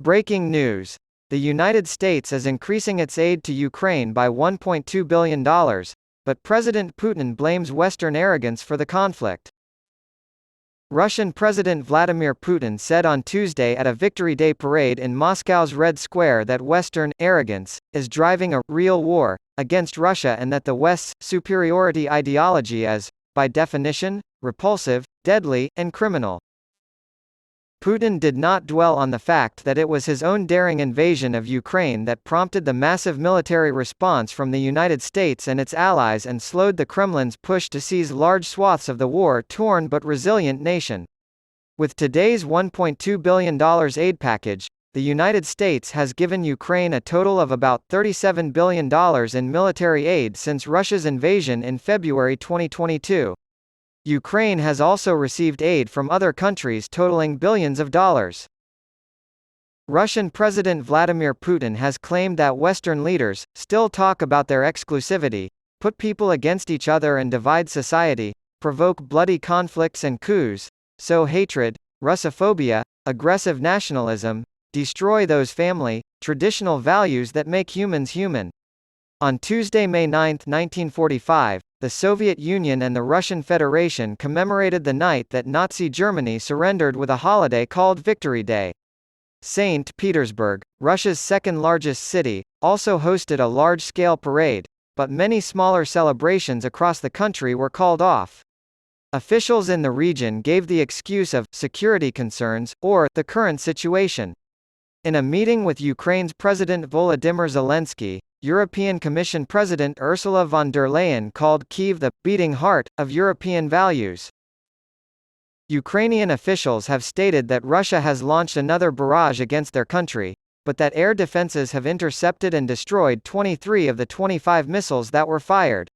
Breaking news. The United States is increasing its aid to Ukraine by $1.2 billion, but President Putin blames Western arrogance for the conflict. Russian President Vladimir Putin said on Tuesday at a Victory Day parade in Moscow's Red Square that Western arrogance is driving a real war against Russia and that the West's superiority ideology is, by definition, repulsive, deadly, and criminal. Putin did not dwell on the fact that it was his own daring invasion of Ukraine that prompted the massive military response from the United States and its allies and slowed the Kremlin's push to seize large swaths of the war-torn but resilient nation. With today's $1.2 billion aid package, the United States has given Ukraine a total of about $37 billion in military aid since Russia's invasion in February 2022. Ukraine has also received aid from other countries totaling billions of dollars. Russian President Vladimir Putin has claimed that Western leaders still talk about their exclusivity, put people against each other and divide society, provoke bloody conflicts and coups, sow hatred, Russophobia, aggressive nationalism, destroy those family, traditional values that make humans human. On Tuesday, May 9, 1945, the Soviet Union and the Russian Federation commemorated the night that Nazi Germany surrendered with a holiday called Victory Day. St. Petersburg, Russia's second-largest city, also hosted a large-scale parade, but many smaller celebrations across the country were called off. Officials in the region gave the excuse of security concerns or the current situation. In a meeting with Ukraine's President Volodymyr Zelensky, European Commission President Ursula von der Leyen called Kyiv the beating heart of European values. Ukrainian officials have stated that Russia has launched another barrage against their country, but that air defenses have intercepted and destroyed 23 of the 25 missiles that were fired.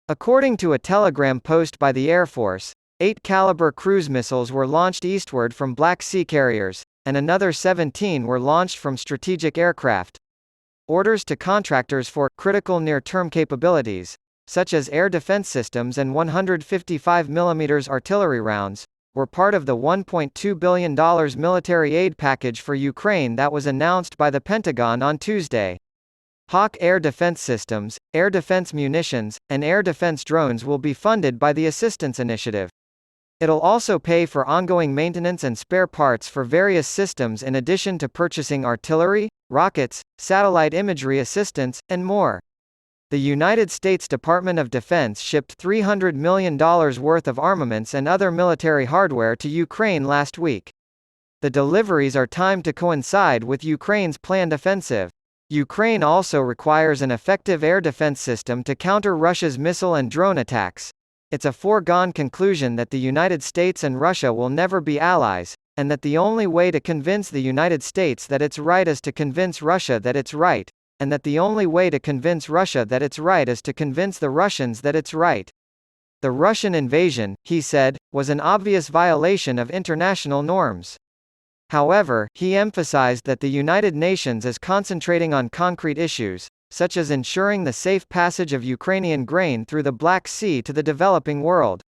According to a telegram post by the Air Force, 8 Caliber cruise missiles were launched eastward from Black Sea carriers, and another 17 were launched from strategic aircraft. Orders to contractors for critical near-term capabilities, such as air defense systems and 155 mm artillery rounds, were part of the $1.2 billion military aid package for Ukraine that was announced by the Pentagon on Tuesday. Hawk air defense systems, air defense munitions, and air defense drones will be funded by the Assistance Initiative. It'll also pay for ongoing maintenance and spare parts for various systems in addition to purchasing artillery, rockets, satellite imagery assistance, and more. The United States Department of Defense shipped $300 million worth of armaments and other military hardware to Ukraine last week. The deliveries are timed to coincide with Ukraine's planned offensive. Ukraine also requires an effective air defense system to counter Russia's missile and drone attacks. It's a foregone conclusion that the United States and Russia will never be allies, and that the only way to convince the United States that it's right is to convince Russia that it's right, and that the only way to convince Russia that it's right is to convince the Russians that it's right. The Russian invasion, he said, was an obvious violation of international norms. However, he emphasized that the United Nations is concentrating on concrete issues, such as ensuring the safe passage of Ukrainian grain through the Black Sea to the developing world.